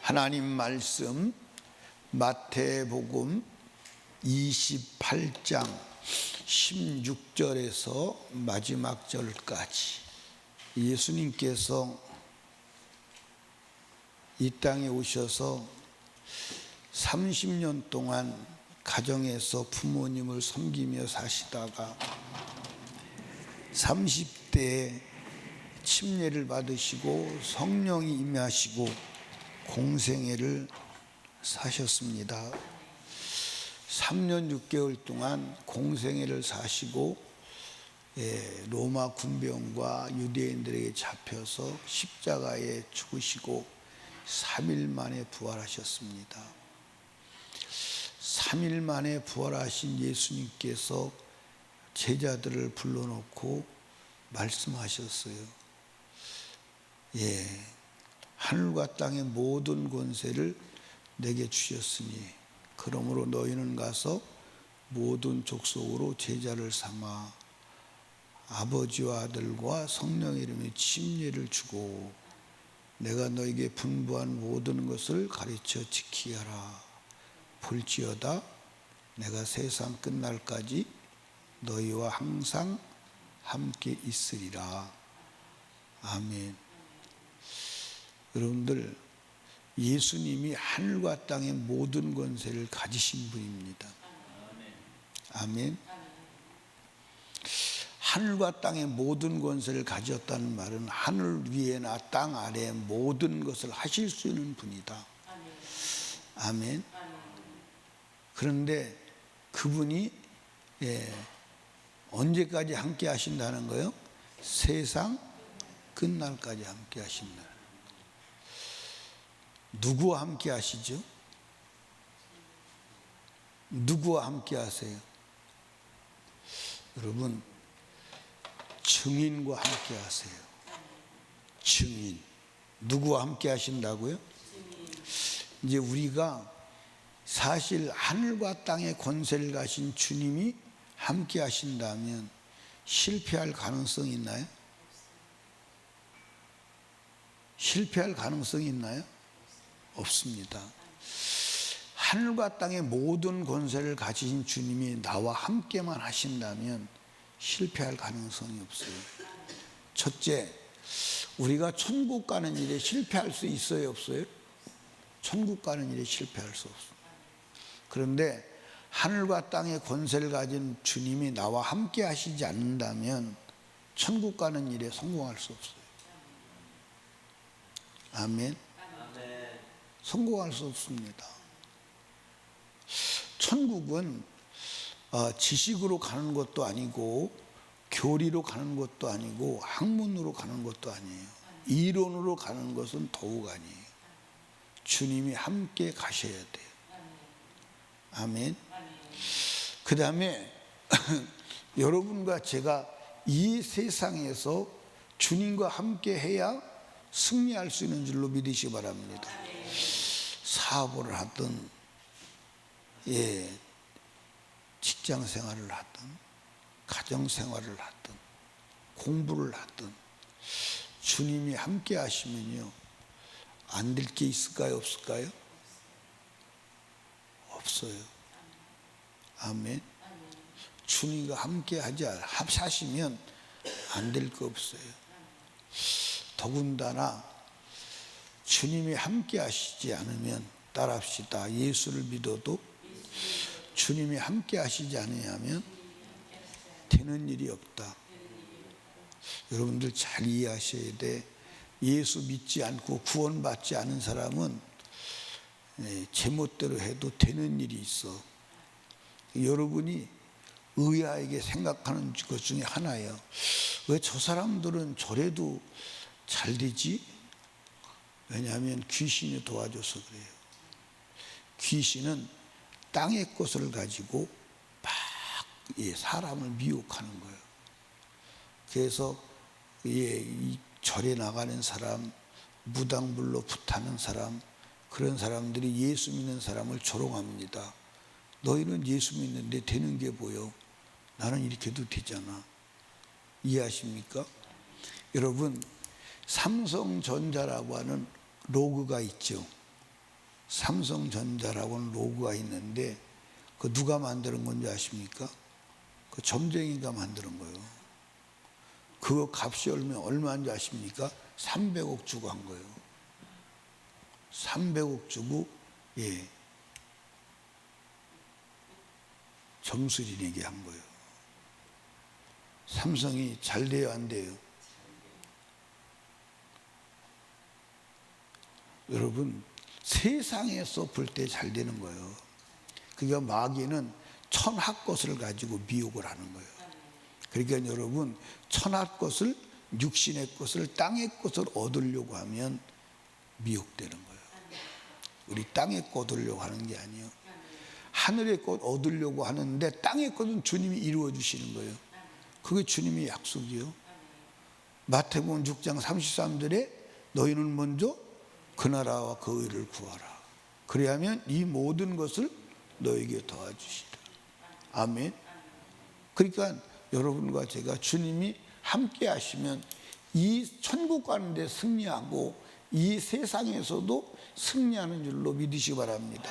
하나님 말씀 마태복음 28장 16절에서 마지막 절까지 예수님께서 이 땅에 오셔서 30년 동안 가정에서 부모님을 섬기며 사시다가 30대에 침례를 받으시고 성령이 임하시고 공생애를 사셨습니다. 3년 6개월 동안 공생애를 사시고 로마 군병과 유대인들에게 잡혀서 십자가에 죽으시고 3일 만에 부활하셨습니다. 3일 만에 부활하신 예수님께서 제자들을 불러놓고 말씀하셨어요. 하늘과 땅의 모든 권세를 내게 주셨으니 그러므로 너희는 가서 모든 족속으로 제자를 삼아 아버지와 아들과 성령의 이름에 침례를 주고 내가 너에게 분부한 모든 것을 가르쳐 지키게 하라. 볼지어다 내가 세상 끝날까지 너희와 항상 함께 있으리라. 아멘. 여러분들, 예수님이 하늘과 땅의 모든 권세를 가지신 분입니다. 아멘. 하늘과 땅의 모든 권세를 가졌다는 말은 하늘 위에나 땅 아래에 모든 것을 하실 수 있는 분이다. 아멘. 그런데 그분이 언제까지 함께 하신다는 거예요? 세상 끝날까지 함께 하신다. 누구와 함께 하시죠? 누구와 함께 하세요? 여러분, 증인과 함께 하세요. 증인. 누구와 함께 하신다고요? 이제 우리가 사실 하늘과 땅의 권세를 가신 주님이 함께 하신다면 실패할 가능성이 있나요? 실패할 가능성이 있나요? 없습니다. 하늘과 땅의 모든 권세를 가지신 주님이 나와 함께만 하신다면 실패할 가능성이 없어요. 첫째, 우리가 천국 가는 일에 실패할 수 있어요, 없어요? 천국 가는 일에 실패할 수 없어요. 그런데 하늘과 땅의 권세를 가진 주님이 나와 함께 하시지 않는다면 천국 가는 일에 성공할 수 없어요. 아멘. 성공할 수 없습니다. 천국은 지식으로 가는 것도 아니고 교리로 가는 것도 아니고 학문으로 가는 것도 아니에요. 이론으로 가는 것은 더욱 아니에요. 주님이 함께 가셔야 돼요. 아멘. 그 다음에 여러분과 제가 이 세상에서 주님과 함께 해야 승리할 수 있는 줄로 믿으시기 바랍니다. 사업을 하든 직장 생활을 하든 가정 생활을 하든 공부를 하든 주님이 함께 하시면요 안 될 게 있을까요? 없을까요? 없어요. 아멘. 주님과 함께 하시면 안 될 거 없어요. 더군다나 주님이 함께 하시지 않으면 따라합시다. 예수를 믿어도 주님이 함께 하시지 않으면 되는 일이 없다. 여러분들 잘 이해하셔야 돼. 예수 믿지 않고 구원받지 않은 사람은 제멋대로 해도 되는 일이 있어. 여러분이 의아하게 생각하는 것 중에 하나예요. 왜 저 사람들은 저래도 잘 되지? 왜냐하면 귀신이 도와줘서 그래요. 귀신은 땅의 것을 가지고 막 사람을 미혹하는 거예요. 그래서 이 절에 나가는 사람, 무당불로 붙하는 사람, 그런 사람들이 예수 믿는 사람을 조롱합니다. 너희는 예수 믿는데 되는 게 뭐요? 나는 이렇게 해도 되잖아. 이해하십니까? 여러분, 삼성전자라고 하는 로그가 있죠. 삼성전자라고는 로고가 있는데 그 누가 만드는 건지 아십니까? 그 점쟁이가 만드는 거예요. 그 값이 얼마인지 아십니까? 300억 주고 한 거예요. 300억 주고 점술인에게 한 거예요. 삼성이 잘 돼요, 안 돼요? 여러분, 세상에서 볼 때 잘 되는 거예요. 그러니까 마귀는 천하 것을 가지고 미혹을 하는 거예요. 그러니까 여러분, 천하 것을, 육신의 것을, 땅의 것을 얻으려고 하면 미혹되는 거예요. 우리 땅의 것 얻으려고 하는 게 아니에요. 하늘의 것 얻으려고 하는데 땅의 것은 주님이 이루어 주시는 거예요. 그게 주님의 약속이요. 마태복음 6장 33절에 너희는 먼저 그 나라와 그 의를 구하라. 그래야면 이 모든 것을 너에게 도와주시라. 아멘. 그러니까 여러분과 제가 주님이 함께 하시면 이 천국 가는 데 승리하고 이 세상에서도 승리하는 줄로 믿으시기 바랍니다.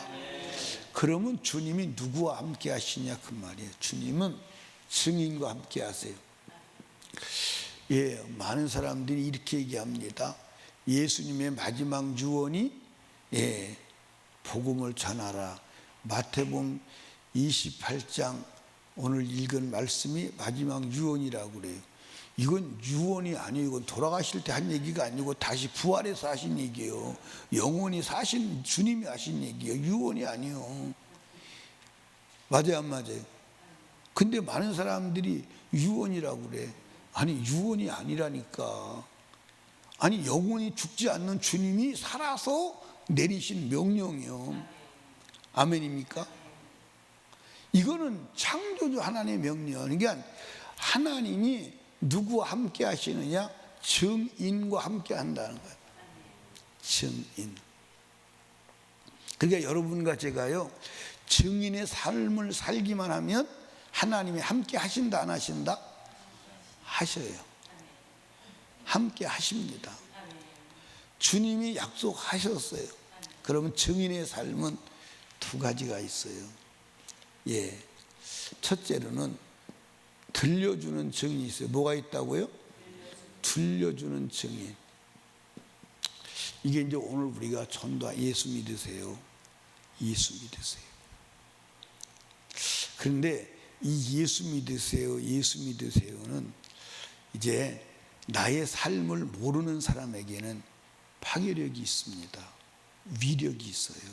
그러면 주님이 누구와 함께 하시냐 그 말이에요. 주님은 증인과 함께 하세요. 많은 사람들이 이렇게 얘기합니다. 예수님의 마지막 유언이 복음을 전하라. 마태복음 28장 오늘 읽은 말씀이 마지막 유언이라고 그래요. 이건 유언이 아니에요. 이건 돌아가실 때 한 얘기가 아니고 다시 부활해서 하신 얘기예요. 영원히 사신 주님이 하신 얘기예요. 유언이 아니에요. 맞아요, 안 맞아요? 근데 많은 사람들이 유언이라고 그래. 아니, 유언이 아니라니까. 아니, 영원히 죽지 않는 주님이 살아서 내리신 명령이요. 아멘입니까? 이거는 창조주 하나님의 명령. 그러니까 하나님이 누구와 함께 하시느냐? 증인과 함께 한다는 거예요. 증인. 그러니까 여러분과 제가요, 증인의 삶을 살기만 하면 하나님이 함께 하신다, 안 하신다? 하셔요. 함께 하십니다. 주님이 약속하셨어요. 그러면 증인의 삶은 두 가지가 있어요. 첫째로는 들려주는 증인이 있어요. 뭐가 있다고요? 들려주는 증인. 이게 이제 오늘 우리가 전도 예수 믿으세요. 예수 믿으세요. 그런데 이 예수 믿으세요, 예수 믿으세요는 이제 나의 삶을 모르는 사람에게는 파괴력이 있습니다. 위력이 있어요.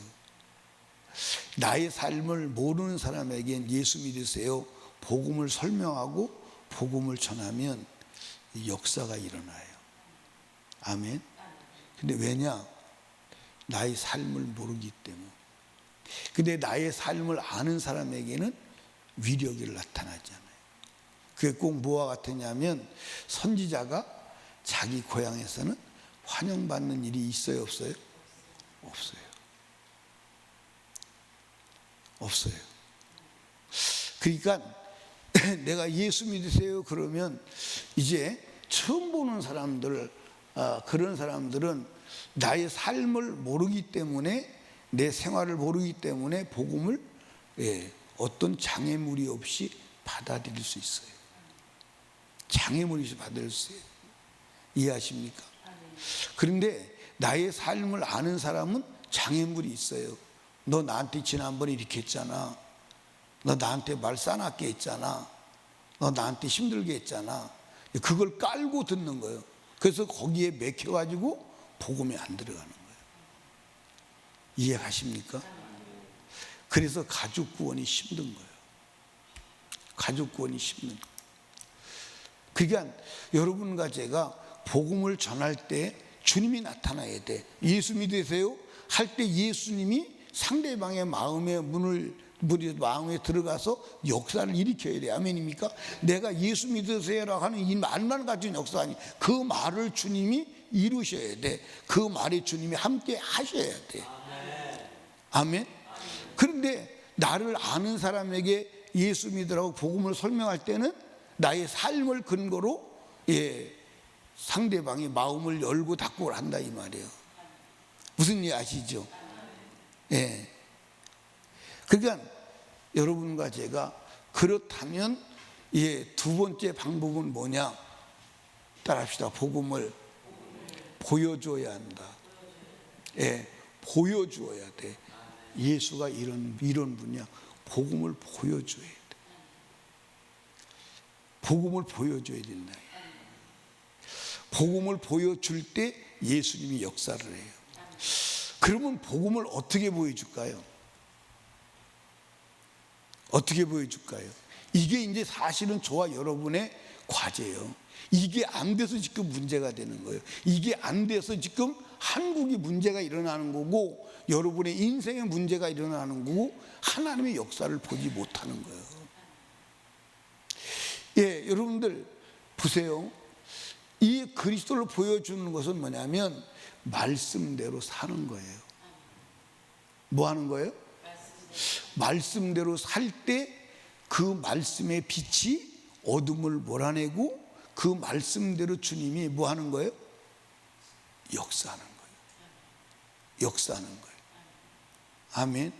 나의 삶을 모르는 사람에게는 예수 믿으세요, 복음을 설명하고 복음을 전하면 역사가 일어나요. 아멘. 근데 왜냐? 나의 삶을 모르기 때문에. 근데 나의 삶을 아는 사람에게는 위력이 나타나잖아요. 그게 꼭 뭐와 같으냐면 선지자가 자기 고향에서는 환영받는 일이 있어요, 없어요? 없어요. 없어요. 그러니까 내가 예수 믿으세요 그러면 이제 처음 보는 사람들, 그런 사람들은 나의 삶을 모르기 때문에, 내 생활을 모르기 때문에 복음을 어떤 장애물이 없이 받아들일 수 있어요. 장애물이 없이 받아들일 수 있어요. 이해하십니까? 그런데 나의 삶을 아는 사람은 장애물이 있어요. 너 나한테 지난번에 이렇게 했잖아. 너 나한테 말 싸납게 했잖아. 너 나한테 힘들게 했잖아. 그걸 깔고 듣는 거예요. 그래서 거기에 맥혀가지고 복음이 안 들어가는 거예요. 이해가십니까? 그래서 가족 구원이 힘든 거예요. 가족 구원이 힘든 거예요. 그러니까 여러분과 제가 복음을 전할 때 주님이 나타나야 돼. 예수 믿으세요? 할 때 예수님이 상대방의 마음에 마음에 들어가서 역사를 일으켜야 돼. 아멘입니까? 내가 예수 믿으세요라고 하는 이 말만 가진 역사 아니, 그 말을 주님이 이루셔야 돼. 그 말에 주님이 함께 하셔야 돼. 아멘. 그런데 나를 아는 사람에게 예수 믿으라고 복음을 설명할 때는 나의 삶을 근거로 상대방의 마음을 열고 닫고 한다 이 말이에요. 무슨 일 아시죠? 예. 그러니까 여러분과 제가 그렇다면 두 번째 방법은 뭐냐? 따라합시다. 복음을 보여줘야 한다. 예, 보여주어야 돼. 예수가 이런 분이야. 복음을 보여줘야 돼. 복음을 보여줘야 된다. 복음을 보여줄 때 예수님이 역사를 해요. 그러면 복음을 어떻게 보여줄까요? 어떻게 보여줄까요? 이게 이제 사실은 저와 여러분의 과제예요. 이게 안 돼서 지금 문제가 되는 거예요. 이게 안 돼서 지금 한국이 문제가 일어나는 거고, 여러분의 인생에 문제가 일어나는 거고, 하나님의 역사를 보지 못하는 거예요. 예, 여러분들 보세요. 이 그리스도를 보여주는 것은 뭐냐면 말씀대로 사는 거예요. 뭐 하는 거예요? 말씀대로 살 때 그 말씀의 빛이 어둠을 몰아내고, 그 말씀대로 주님이 뭐 하는 거예요? 역사하는 거예요. 역사하는 거예요. 아멘.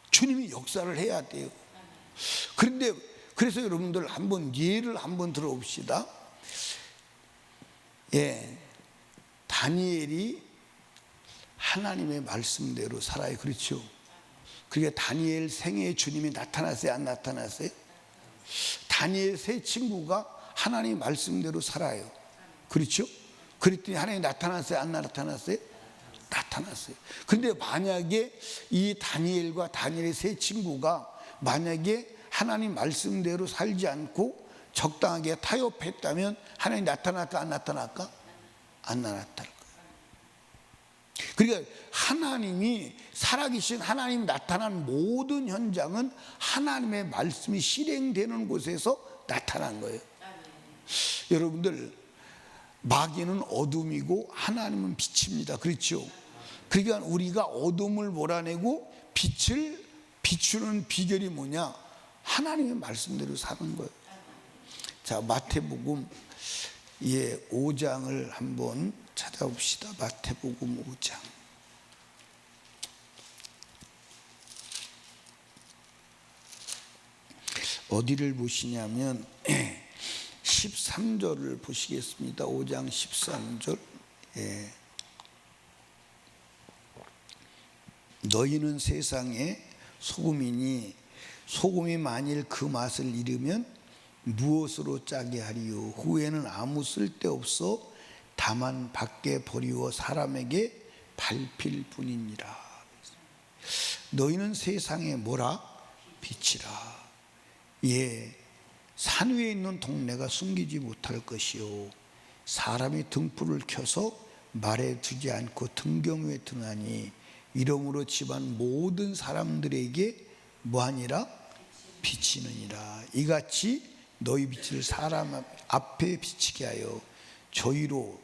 주님이 역사를 해야 돼요. 그런데 그래서 여러분들 한번 예를 한번 들어봅시다. 예, 다니엘이 하나님의 말씀대로 살아요. 그렇죠? 그러니까 다니엘 생애에 주님이 나타났어요? 안 나타났어요? 다니엘 세 친구가 하나님 말씀대로 살아요. 그렇죠? 그랬더니 하나님이 나타났어요? 안 나타났어요? 나타났어요. 그런데 만약에 이 다니엘과 다니엘의 세 친구가 만약에 하나님 말씀대로 살지 않고 적당하게 타협했다면 하나님이 나타날까 안 나타날까? 안 나타날 거예요. 그러니까 하나님이 살아계신 하나님 나타난 모든 현장은 하나님의 말씀이 실행되는 곳에서 나타난 거예요. 여러분들, 마귀는 어둠이고 하나님은 빛입니다. 그렇죠? 그러니까 우리가 어둠을 몰아내고 빛을 비추는 비결이 뭐냐? 하나님의 말씀대로 사는 거예요. 자, 마태복음 5장을 한번 찾아봅시다. 마태복음 5장. 어디를 보시냐면 13절을 보시겠습니다. 5장 13절. 예. 너희는 세상의 소금이니 소금이 만일 그 맛을 잃으면 무엇으로 짜게 하리요? 후에는 아무 쓸데없어 다만 밖에 버리워 사람에게 밟힐 뿐이니라. 너희는 세상에 뭐라? 빛이라. 예, 산 위에 있는 동네가 숨기지 못할 것이요, 사람이 등불을 켜서 말에 두지 않고 등경 위에 두나니 이러므로 집안 모든 사람들에게 뭐하니라? 비치느니라. 이같이 너희 빛을 사람 앞에 비치게 하여 저희로,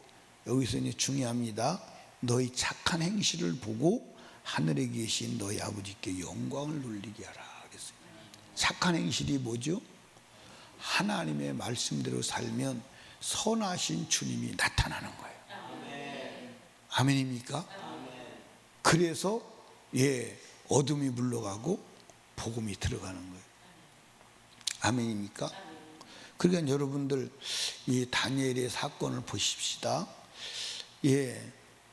여기서 이제 중요합니다, 너희 착한 행실을 보고 하늘에 계신 너희 아버지께 영광을 돌리게 하라 그랬어요. 착한 행실이 뭐죠? 하나님의 말씀대로 살면 선하신 주님이 나타나는 거예요. 아멘입니까? 그래서 어둠이 물러가고 복음이 들어가는 거예요. 아멘입니까? 그러니까 여러분들 이 다니엘의 사건을 보십시다.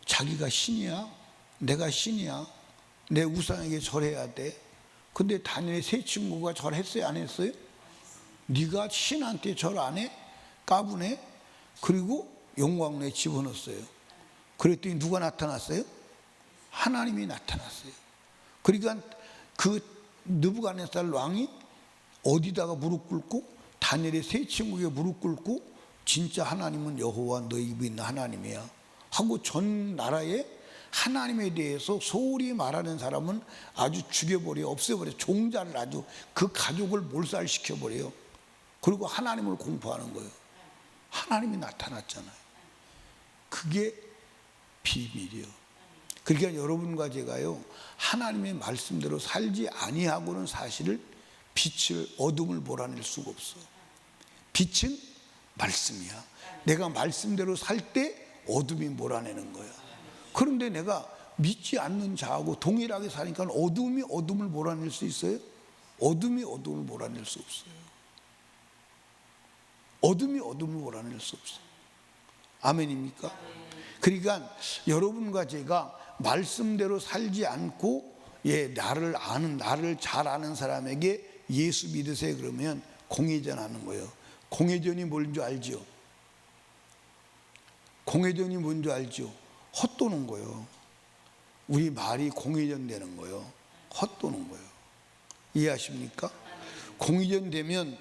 자기가 신이야? 내가 신이야? 내 우상에게 절해야 돼? 근데 다니엘의 세 친구가 절했어요? 안 했어요? 네가 신한테 절 안 해? 까부네? 그리고 영광로에 집어넣었어요. 그랬더니 누가 나타났어요? 하나님이 나타났어요. 그러니까 그 느부갓네살 왕이 어디다가 무릎 꿇고, 다니엘의 세 친구에게 무릎 꿇고, 진짜 하나님은 여호와 너희 입에 있는 하나님이야 하고 전 나라에 하나님에 대해서 소홀히 말하는 사람은 아주 죽여버려, 없애버려. 종자를 아주 그 가족을 몰살시켜버려요. 그리고 하나님을 공포하는 거예요. 하나님이 나타났잖아요. 그게 비밀이요. 그러니까 여러분과 제가요, 하나님의 말씀대로 살지 아니하고는 사실을 빛을, 어둠을 몰아낼 수가 없어. 빛은 말씀이야. 내가 말씀대로 살 때 어둠이 몰아내는 거야. 그런데 내가 믿지 않는 자하고 동일하게 사니까 어둠이 어둠을 몰아낼 수 있어요? 어둠이 어둠을 몰아낼 수 없어요. 어둠이 어둠을 몰아낼 수 없어요. 아멘입니까? 그러니까 여러분과 제가 말씀대로 살지 않고 나를 잘 아는 사람에게 예수 믿으세요 그러면 공회전하는 거예요. 공회전이 뭔지 알죠? 공회전이 뭔지 알죠? 헛도는 거예요. 우리 말이 공회전 되는 거예요. 헛도는 거예요. 이해하십니까? 공회전 되면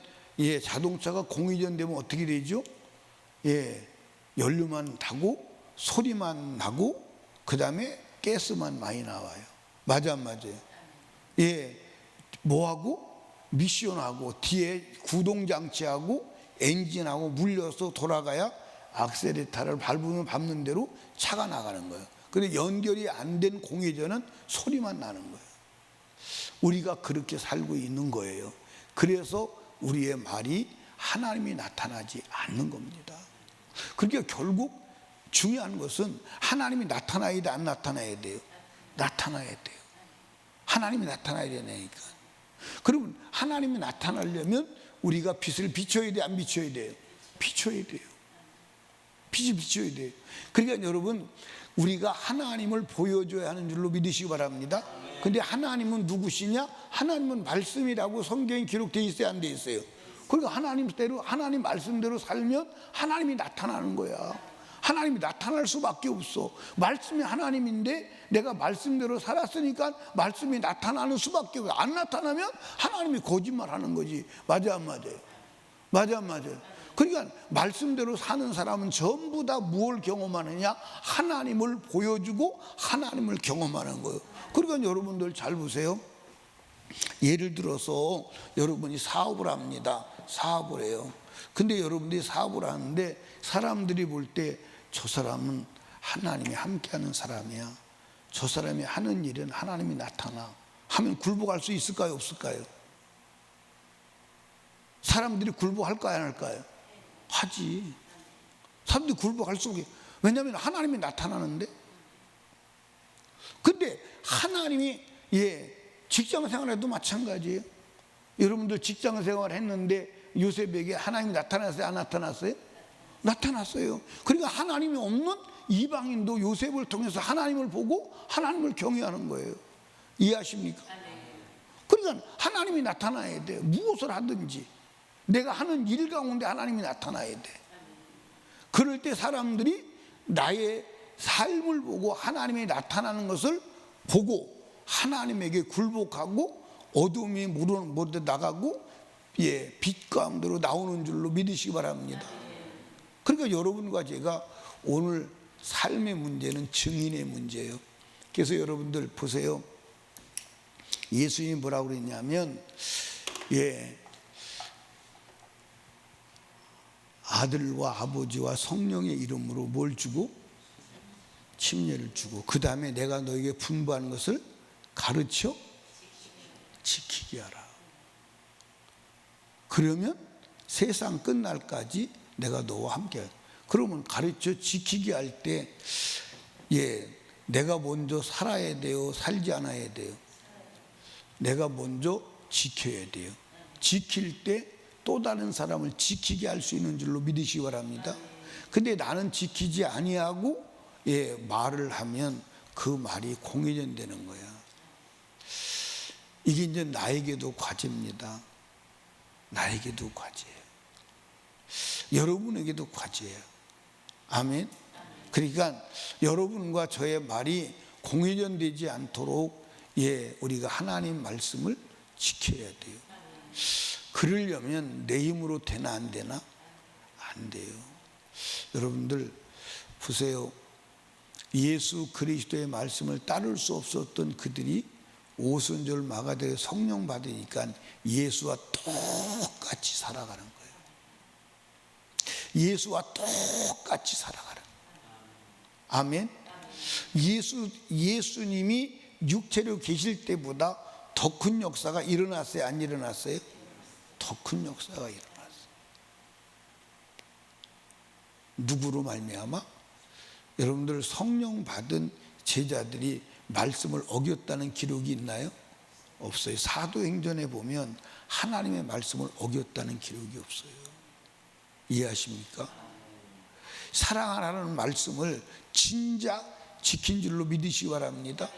자동차가 공회전 되면 어떻게 되죠? 연료만 타고 소리만 나고 그 다음에 가스만 많이 나와요. 맞아 안 맞아요? 뭐하고? 미션하고 뒤에 구동장치하고 엔진하고 물려서 돌아가야 악셀레타를 밟는 대로 차가 나가는 거예요. 그런데 연결이 안 된 공회전은 소리만 나는 거예요. 우리가 그렇게 살고 있는 거예요. 그래서 우리의 말이 하나님이 나타나지 않는 겁니다. 그러니까 결국 중요한 것은 하나님이 나타나야 돼, 안 나타나야 돼요? 나타나야 돼요. 하나님이 나타나야 되니까. 그러면 하나님이 나타나려면 우리가 빛을 비춰야 돼, 안 비춰야 돼요? 비춰야 돼요. 빛이 비춰야 돼요. 그러니까 여러분, 우리가 하나님을 보여줘야 하는 줄로 믿으시기 바랍니다. 근데 하나님은 누구시냐? 하나님은 말씀이라고 성경에 기록되어 있어요, 안 되어 있어요? 그러니까 하나님 말씀대로 살면 하나님이 나타나는 거야. 하나님이 나타날 수밖에 없어. 말씀이 하나님인데 내가 말씀대로 살았으니까 말씀이 나타나는 수밖에 없어. 안 나타나면 하나님이 거짓말하는 거지. 맞아 안 맞아요? 맞아 안 맞아요? 그러니까 말씀대로 사는 사람은 전부 다 무엇을 경험하느냐? 하나님을 보여주고 하나님을 경험하는 거예요. 그러니까 여러분들 잘 보세요. 예를 들어서 여러분이 사업을 합니다. 사업을 해요. 근데 여러분들이 사업을 하는데 사람들이 볼 때 저 사람은 하나님이 함께하는 사람이야. 저 사람이 하는 일은 하나님이 나타나 하면 굴복할 수 있을까요? 없을까요? 사람들이 굴복할까요? 안 할까요? 하지. 사람들이 굴복할 수 없게. 왜냐하면 하나님이 나타나는데. 근데 하나님이 직장 생활에도 마찬가지예요. 여러분들 직장 생활 했는데 요셉에게 하나님이 나타났어요? 안 나타났어요? 나타났어요. 그러니까 하나님이 없는 이방인도 요셉을 통해서 하나님을 보고 하나님을 경외하는 거예요. 이해하십니까? 그러니까 하나님이 나타나야 돼요. 무엇을 하든지 내가 하는 일 가운데 하나님이 나타나야 돼. 그럴 때 사람들이 나의 삶을 보고 하나님이 나타나는 것을 보고 하나님에게 굴복하고 어둠이 물어 나가고 빛 가운데로 나오는 줄로 믿으시기 바랍니다. 그러니까 여러분과 제가 오늘 삶의 문제는 증인의 문제예요. 그래서 여러분들 보세요. 예수님이 뭐라고 그랬냐면 아들과 아버지와 성령의 이름으로 뭘 주고? 침례를 주고 그 다음에 내가 너에게 분부하는 것을 가르쳐 지키게 하라. 그러면 세상 끝날까지 내가 너와 함께 할. 그러면 가르쳐 지키게 할 때 내가 먼저 살아야 돼요? 살지 않아야 돼요? 내가 먼저 지켜야 돼요. 지킬 때 또 다른 사람을 지키게 할 수 있는 줄로 믿으시기 바랍니다. 근데 나는 지키지 아니하고 말을 하면 그 말이 공회전 되는 거야. 이게 이제 나에게도 과제입니다. 나에게도 과제예요. 여러분에게도 과제예요. 아멘. 그러니까 여러분과 저의 말이 공회전 되지 않도록 우리가 하나님 말씀을 지켜야 돼요. 그러려면 내 힘으로 되나 안 되나? 안 돼요. 여러분들 보세요. 예수 그리스도의 말씀을 따를 수 없었던 그들이 오순절 마가다에 성령 받으니까 예수와 똑같이 살아가는 거예요. 예수와 똑같이 살아가는 거예요. 아멘. 예수님이 육체로 계실 때보다 더 큰 역사가 일어났어요? 안 일어났어요? 더 큰 역사가 일어났어요. 누구로 말미암아? 여러분들 성령 받은 제자들이 말씀을 어겼다는 기록이 있나요? 없어요. 사도행전에 보면 하나님의 말씀을 어겼다는 기록이 없어요. 이해하십니까? 사랑하라는 말씀을 진작 지킨 줄로 믿으시기 바랍니다.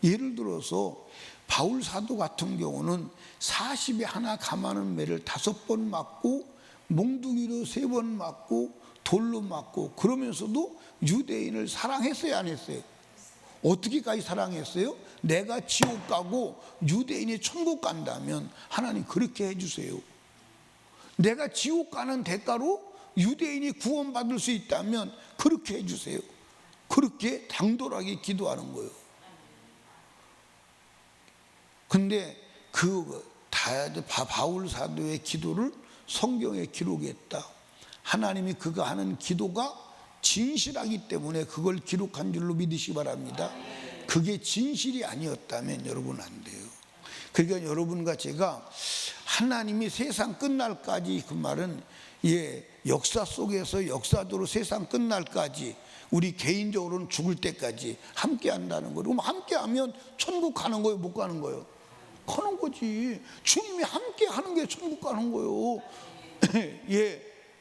예를 들어서 바울 사도 같은 경우는 40에 하나 감하는 매를 5번 맞고 몽둥이로 3번 맞고 돌로 맞고, 그러면서도 유대인을 사랑했어요, 안 했어요? 어떻게까지 사랑했어요? 내가 지옥 가고 유대인이 천국 간다면 하나님 그렇게 해주세요. 내가 지옥 가는 대가로 유대인이 구원받을 수 있다면 그렇게 해주세요. 그렇게 당돌하게 기도하는 거예요. 근데 바울 사도의 기도를 성경에 기록했다. 하나님이 그가 하는 기도가 진실하기 때문에 그걸 기록한 줄로 믿으시기 바랍니다. 그게 진실이 아니었다면 여러분 안 돼요. 그러니까 여러분과 제가 하나님이 세상 끝날까지, 그 말은 역사 속에서 역사적으로 세상 끝날까지 우리 개인적으로는 죽을 때까지 함께 한다는 거예요. 그럼 함께 하면 천국 가는 거예요, 못 가는 거예요? 가는 거지. 주님이 함께 하는 게 천국 가는 거예요.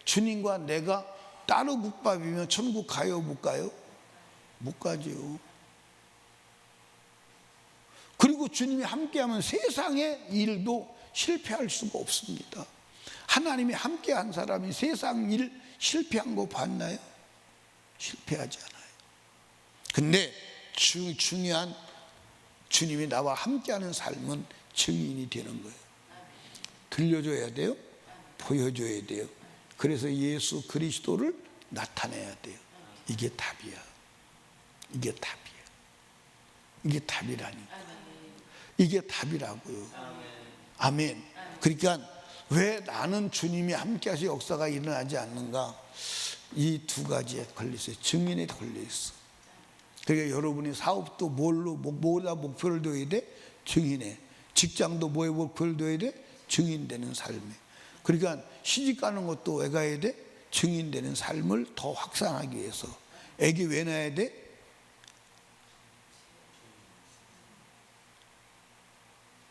주님과 내가 따로 국밥이면 천국 가요, 못 가요? 못 가죠. 그리고 주님이 함께하면 세상의 일도 실패할 수가 없습니다. 하나님이 함께한 사람이 세상 일 실패한 거 봤나요? 실패하지 않아요. 근데 중요한 주님이 나와 함께하는 삶은 증인이 되는 거예요. 들려줘야 돼요, 보여줘야 돼요. 그래서 예수 그리스도를 나타내야 돼요. 이게 답이야. 이게 답이야. 이게 답이라니까. 이게 답이라고요. 아멘. 그러니까 왜 나는 주님이 함께하시 역사가 일어나지 않는가? 이 두 가지에 걸려있어요. 증인에 걸려있어. 그러니까 여러분이 사업도 뭐다 목표를 둬야 돼? 증인에. 직장도 뭐에 목표를 둬야 돼? 증인되는 삶에. 그러니까 시집 가는 것도 왜 가야 돼? 증인되는 삶을 더 확산하기 위해서. 애기 왜 낳아야 돼?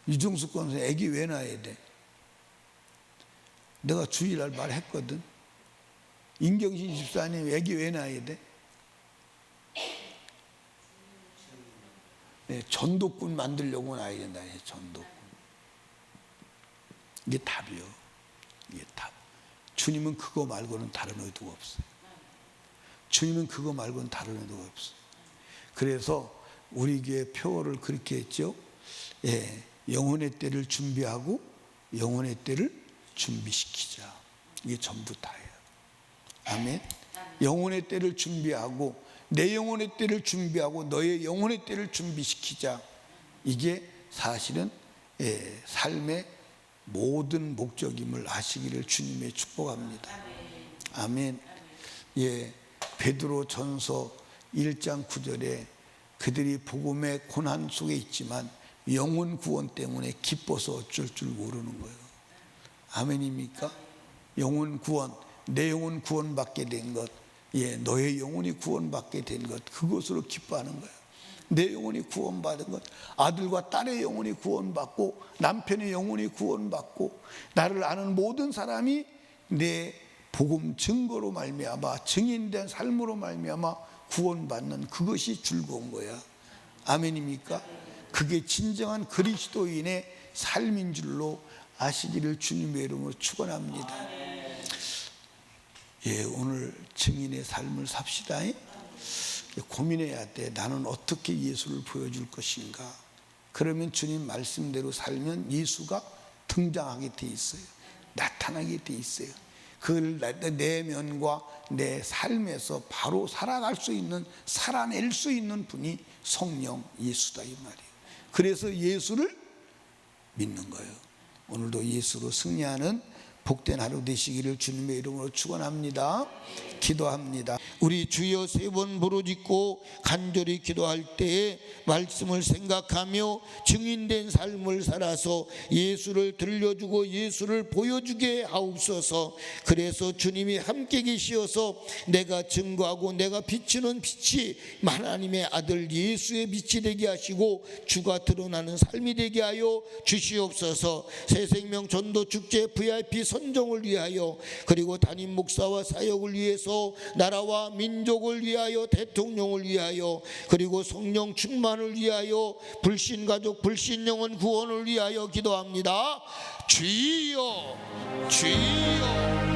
이중수 권사 애기 왜 낳아야 돼? 내가 주일날 말했거든. 임경신 집사님 애기 왜 낳아야 돼? 전도꾼 만들려고 낳아야 된다. 전도꾼. 이게 답이요. 이게 답. 주님은 그거 말고는 다른 의도가 없어요. 주님은 그거 말고는 다른 의도가 없어요. 그래서 우리 교회 표어를 그렇게 했죠. 영혼의 때를 준비하고 영혼의 때를 준비시키자. 이게 전부 다예요. 아멘. 영혼의 때를 준비하고 내 영혼의 때를 준비하고 너의 영혼의 때를 준비시키자. 이게 사실은 삶의 모든 목적임을 아시기를 주님의 축복합니다. 아멘. 베드로 전서 1장 9절에 그들이 복음의 고난 속에 있지만 영혼 구원 때문에 기뻐서 어쩔 줄 모르는 거예요. 아멘입니까? 영혼 구원, 내 영혼 구원받게 된 것, 너의 영혼이 구원받게 된 것, 그것으로 기뻐하는 거예요. 내 영혼이 구원받은 것, 아들과 딸의 영혼이 구원받고 남편의 영혼이 구원받고 나를 아는 모든 사람이 내 복음 증거로 말미암아 증인된 삶으로 말미암아 구원받는 그것이 즐거운 거야. 아멘입니까? 그게 진정한 그리스도인의 삶인 줄로 아시기를 주님의 이름으로 축원합니다. 오늘 증인의 삶을 삽시다. 고민해야 돼. 나는 어떻게 예수를 보여줄 것인가? 그러면 주님 말씀대로 살면 예수가 등장하게 돼 있어요. 나타나게 돼 있어요. 그걸 내 내면과 내 삶에서 바로 살아갈 수 있는, 살아낼 수 있는 분이 성령 예수다 이 말이에요. 그래서 예수를 믿는 거예요. 오늘도 예수로 승리하는 복된 하루 되시기를 주님의 이름으로 축원합니다. 기도합니다. 우리 주여 세 번 부르짖고 간절히 기도할 때에 말씀을 생각하며 증인된 삶을 살아서 예수를 들려주고 예수를 보여주게 하옵소서. 그래서 주님이 함께 계시어서 내가 증거하고 내가 비추는 빛이 하나님의 아들 예수의 빛이 되게 하시고 주가 드러나는 삶이 되게 하여 주시옵소서. 새생명 전도 축제 VIP 선정을 위하여, 그리고 담임 목사와 사역을 위해서, 나라와 민족을 위하여, 대통령을 위하여, 그리고 성령 충만을 위하여, 불신가족 불신영혼 구원을 위하여 기도합니다. 주여 주여